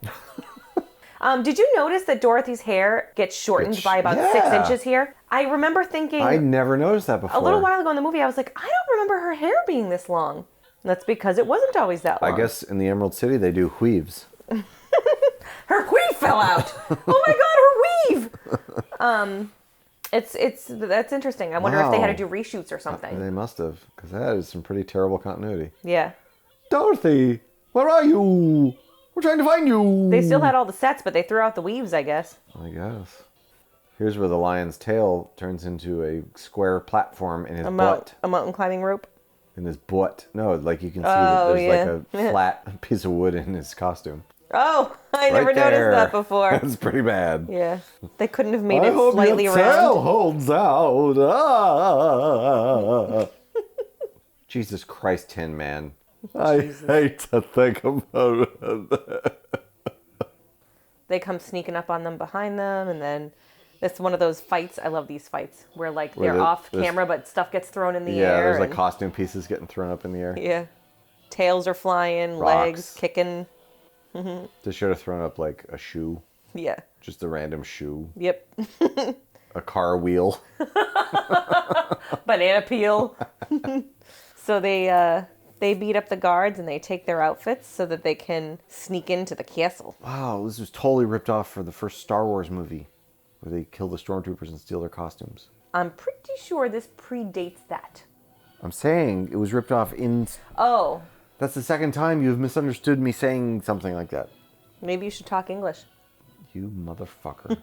Did you notice that Dorothy's hair gets shortened by about 6 Yeah. inches here? I remember thinking I never noticed that before. a little while ago in the movie, I was like, I don't remember her hair being this long. And that's because it wasn't always that long. I guess in the Emerald City they do weaves. Her weave fell out. Oh my God, her weave. That's interesting. I wonder if they had to Wow. do reshoots or something. They must have, because that is some pretty terrible continuity. Yeah. Dorothy, where are you? We're trying to find you. They still had all the sets, but they threw out the weaves, I guess. I guess. Here's where the lion's tail turns into a square platform in his butt. A mountain climbing rope. In his butt. No, like you can see Oh, that there's yeah. like a flat piece of wood in his costume. Oh, I never Right noticed there. that before. That's pretty bad. Yeah. They couldn't have made I it hope slightly your tail round. holds out. Ah. Jesus Christ, Tin Man. I hate to think about it. They come sneaking up on them behind them, and then it's one of those fights. I love these fights where like Where they're the- off there's- camera, but stuff gets thrown in the Yeah, air. there's like and- costume pieces getting thrown up in the air. Yeah. Tails are flying, Rocks. legs kicking. They should have thrown up like a shoe. Yeah. Just a random shoe. Yep. A car wheel. Banana peel. So they beat up the guards and they take their outfits so that they can sneak into the castle. Wow, this was totally ripped off for the first Star Wars movie. Where they kill the stormtroopers and steal their costumes. I'm pretty sure this predates that. I'm saying it was ripped off in... Oh, That's the second time you've misunderstood me saying something like that. maybe you should talk English. You motherfucker.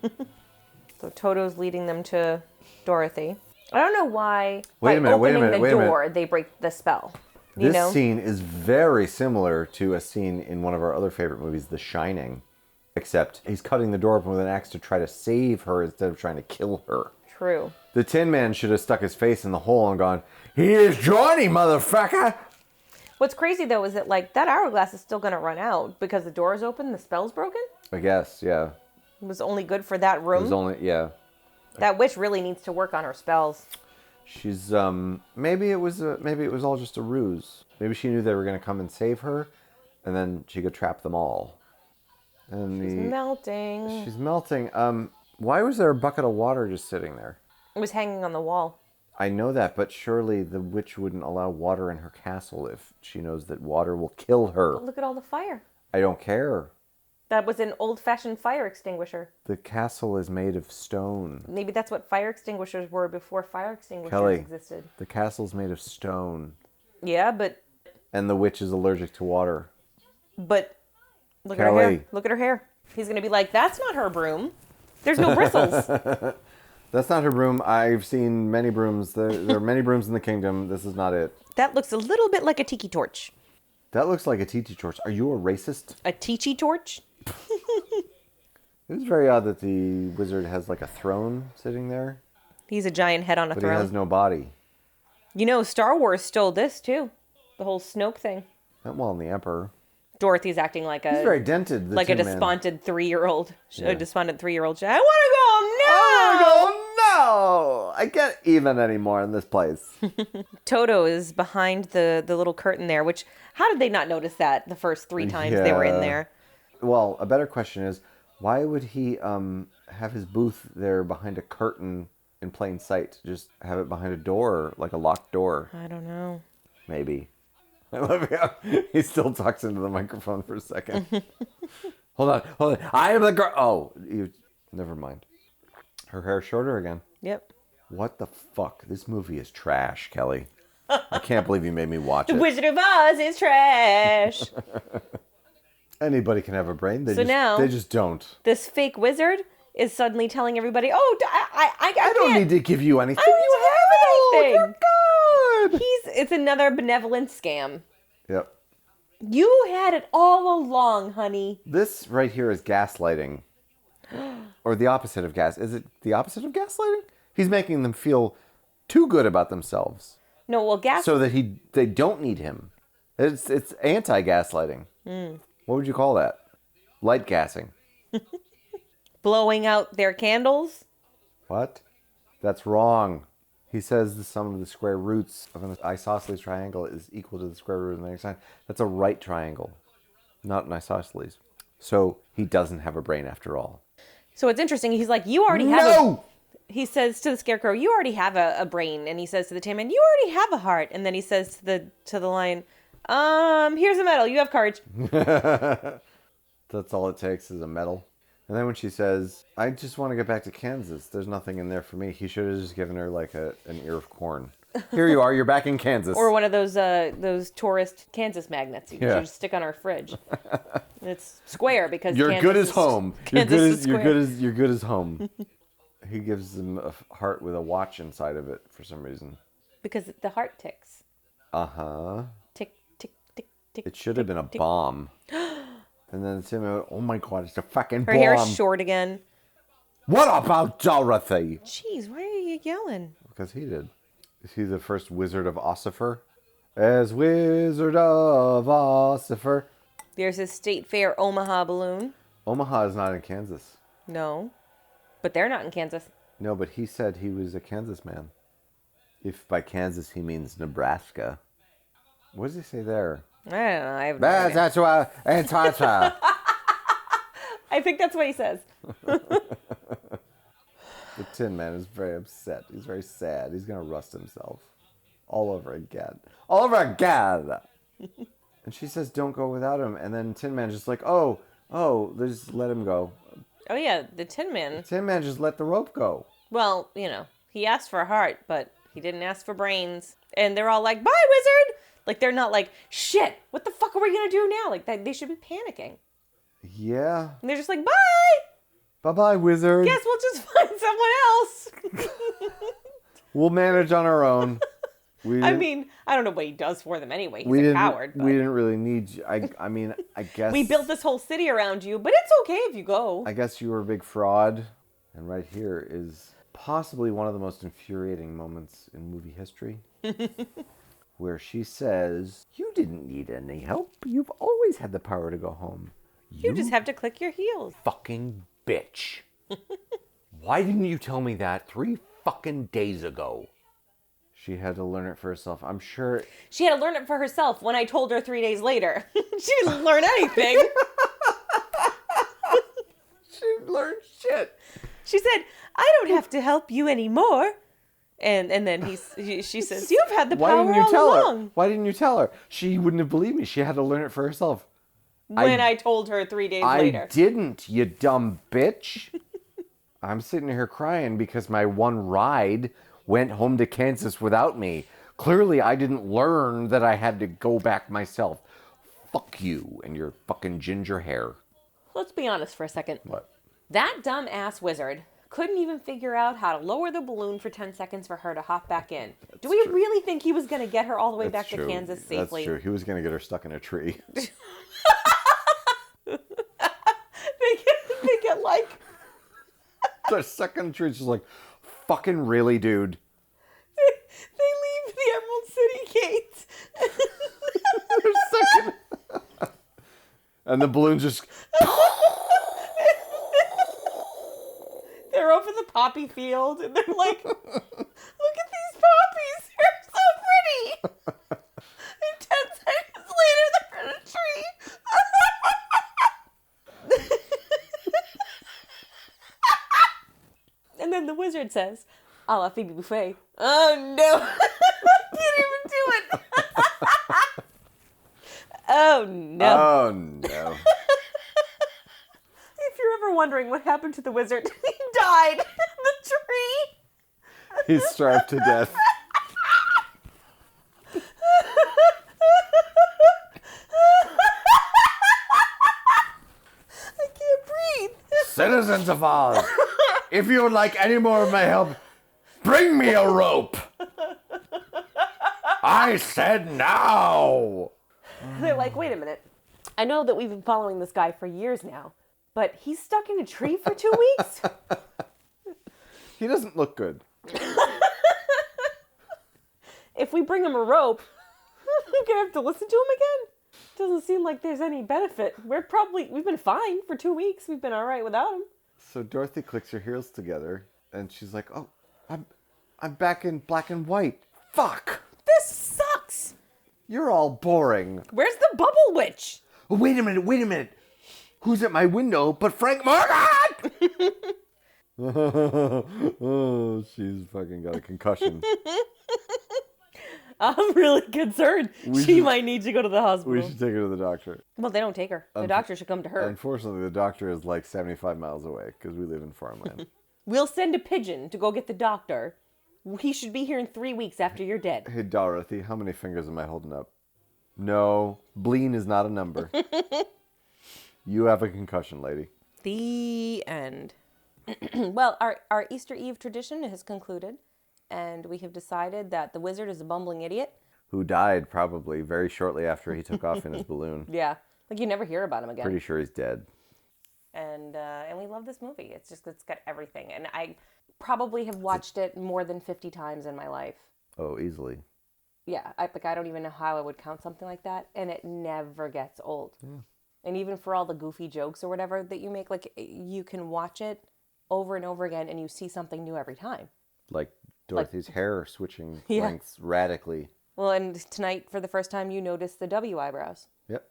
So Toto's leading them to Dorothy. I don't know why Wait a by minute, wait a opening minute, the wait a minute. door they break the spell. You This know? scene is very similar to a scene in one of our other favorite movies, The Shining. Except he's cutting the door open with an axe to try to save her instead of trying to kill her. True. The Tin Man should have stuck his face in the hole and gone, "Here's Johnny, motherfucker!" What's crazy though is that like that hourglass is still gonna run out because the door is open, the spell's broken. I guess, yeah. It was only good for that It room. was only, yeah. That witch really needs to work on her spells. She's, maybe it was all just a ruse. Maybe she knew they were going to come and save her, and then she could trap them all. And She's melting. she's melting. Why was there a bucket of water just sitting there? It was hanging on the wall. I know that, but surely the witch wouldn't allow water in her castle if she knows that water will kill her. Look at all the fire. I don't care. That was an old-fashioned fire extinguisher. The castle is made of stone. Maybe that's what fire extinguishers were before fire extinguishers Kelly. existed. The castle's made of stone. Yeah, but And the witch is allergic to water. look at her hair. Kelly. Look at her hair. He's gonna be like, that's not her broom. There's no bristles. That's not her broom. I've seen many brooms. There are many brooms in the kingdom. This is not it. That looks a little bit like a tiki torch. That looks like a tiki torch. Are you a racist? A tiki torch? It was very odd that the wizard has like a throne sitting there, He's a giant head on a but throne. he has no body. You know, Star Wars stole this too. The whole Snoke thing. Well, and the emperor. Dorothy's acting like He's very dented. The like a Tin Man. despondent 3-year-old. Yeah. A despondent 3-year-old. I want to go home now. Oh no! I can't even anymore in this place. Toto is behind the little curtain there. Which how did they not notice that the first 3 times they were in Yeah. there? Well, a better question is, why would he have his booth there behind a curtain in plain sight? Just have it behind a door, like a locked door, I don't know. maybe. I love how he still talks into the microphone for a second. Hold on. I am the girl. Oh, never mind. Her hair shorter again. Yep. What the fuck? This movie is trash, Kelly. I can't believe you made me watch The it. Wizard of Oz is trash. Anybody can have a brain. They now- they just don't. This fake wizard is suddenly telling everybody, "Oh, I don't can't. need to give you anything. I don't You have it all. anything." You're good. It's another benevolent scam. Yep. You had it all along, honey. This right here is gaslighting. Or the opposite of gas. Is it the opposite of gaslighting? He's making them feel too good about themselves No, well, so that they don't need him. It's anti-gaslighting. What would you call that? Light gassing. blowing out their candles. What? That's wrong. He says the sum of the square roots of an isosceles triangle is equal to the square root of the next side. That's a right triangle, not an isosceles. So he doesn't have a brain after all. So it's interesting. He's like, you already have No! He says to the Scarecrow, you already have a brain. And he says to the Tin Man, you already have a heart. And then he says to the Lion, here's a medal. You have courage. That's all it takes is a medal. And then when she says, I just want to get back to Kansas, there's nothing in there for me. He should have just given her like an ear of corn. Here you are, you're back in Kansas. Or one of those tourist Kansas magnets you should just stick on our fridge. It's square because you're Kansas good as is, home. Kansas is You're square. good as home. He gives him a heart with a watch inside of it for some reason. Because the heart ticks. Uh-huh. Tick, tick, tick, tick. It should have been a tick. bomb. And then Tim went, oh my god, it's a fucking Her bomb. hair's short again. What about Dorothy? Jeez, why are you yelling? Because he did. Is he the first Wizard of Ossifer? As Wizard of Ossifer. There's his State Fair Omaha balloon. Omaha is not in Kansas. No. But they're not in Kansas. No, but he said he was a Kansas man. If by Kansas he means Nebraska. What does he say there? I don't know. I have no idea. That's why. I think that's what he says. The Tin Man is very upset. He's very sad. He's going to rust himself. All over again. All over again! And she says, don't go without him. And then Tin Man just like, oh, just let him go. Oh, yeah, the Tin Man. Tin Man just let the rope go. Well, he asked for a heart, but he didn't ask for brains. And they're all like, bye, wizard! Like, they're not like, shit, what the fuck are we going to do now? Like, they should be panicking. Yeah. And they're just like, bye! Bye-bye, wizard. Guess we'll just find someone else. We'll manage on our own. I mean, I don't know what he does for them anyway. He's a coward. But We didn't really need you. I mean, I guess... we built this whole city around you, but it's okay if you go. I guess you were a big fraud. And right here is possibly one of the most infuriating moments in movie history. Where she says, you didn't need any help. You've always had the power to go home. You just have to click your heels. Fucking bitch. Why didn't you tell me that 3 fucking days ago? She had to learn it for herself. I'm sure... She had to learn it for herself when I told her 3 days later. She didn't learn anything. She didn't learn shit. She said, I don't have to help you anymore. And then she says, you've had the Why power didn't you all tell along. her? Why didn't you tell her? She wouldn't have believed me. She had to learn it for herself. When I told her 3 days later. I didn't, you dumb bitch. I'm sitting here crying because my one ride went home to Kansas without me. Clearly, I didn't learn that I had to go back myself. Fuck you and your fucking ginger hair. Let's be honest for a second. What? That dumb ass wizard couldn't even figure out how to lower the balloon for 10 seconds for her to hop back in. Do we really think he was going to get her all the way back to Kansas safely? That's true. He was going to get her stuck in a tree. They get like... They're stuck in a tree. It's just like, fucking really, dude. They leave the Emerald City gates. They're stuck in... And the balloon just... They're over the poppy field, and they're like, look at these poppies. They're so pretty. And 10 seconds later, they're in a tree. wizard says, a la Phoebe Buffay, "Oh no." I can't even do it. Oh no. Oh no. If you're ever wondering what happened to the wizard, he died in the tree. He's starved to death. I can't breathe. Citizens of Oz, if you would like any more of my help, bring me a rope. I said now. They're like, wait a minute. I know that we've been following this guy for years now, but he's stuck in a tree for 2 weeks? He doesn't look good. If we bring him a rope, we're gonna have to listen to him again? Doesn't seem like there's any benefit. We've been fine for 2 weeks. We've been all right without him. So Dorothy clicks her heels together, and she's like, "Oh, I'm back in black and white. Fuck! This sucks. You're all boring." Where's the bubble witch? Oh, wait a minute. Who's at my window but Frank Morgan? Oh, she's fucking got a concussion. I'm really concerned. She might need to go to the hospital. We should take her to the doctor. Well, they don't take her. The doctor should come to her. Unfortunately, the doctor is like 75 miles away because we live in farmland. We'll send a pigeon to go get the doctor. He should be here in 3 weeks after you're dead. Hey, Dorothy, how many fingers am I holding up? No, bleen is not a number. You have a concussion, lady. The end. Well, our Easter Eve tradition has concluded, and we have decided that the wizard is a bumbling idiot. Who died probably very shortly after he took off in his balloon. Yeah, like you never hear about him again. Pretty sure he's dead. And we love this movie. It's got everything, and I probably have watched it more than 50 times in my life. Oh, easily. Yeah, I don't even know how I would count something like that, and it never gets old. Yeah. And even for all the goofy jokes or whatever that you make, like you can watch it over and over again, and you see something new every time. Like Dorothy's hair switching Yeah. lengths radically. Well, and tonight, for the first time, you noticed the W eyebrows. Yep.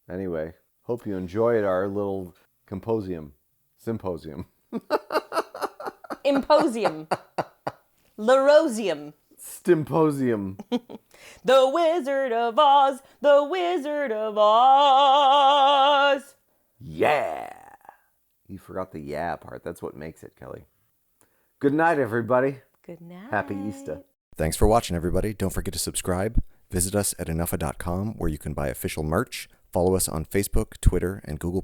Anyway, hope you enjoyed our little symposium. Imposium. Lerosium. Stimposium. The Wizard of Oz. The Wizard of Oz. Yeah. You forgot the yeah part. That's what makes it, Kelly. Good night, everybody. Good night. Happy Easter. Thanks for watching, everybody. Don't forget to subscribe. Visit us at enougha.com where you can buy official merch. Follow us on Facebook, Twitter, and Google+.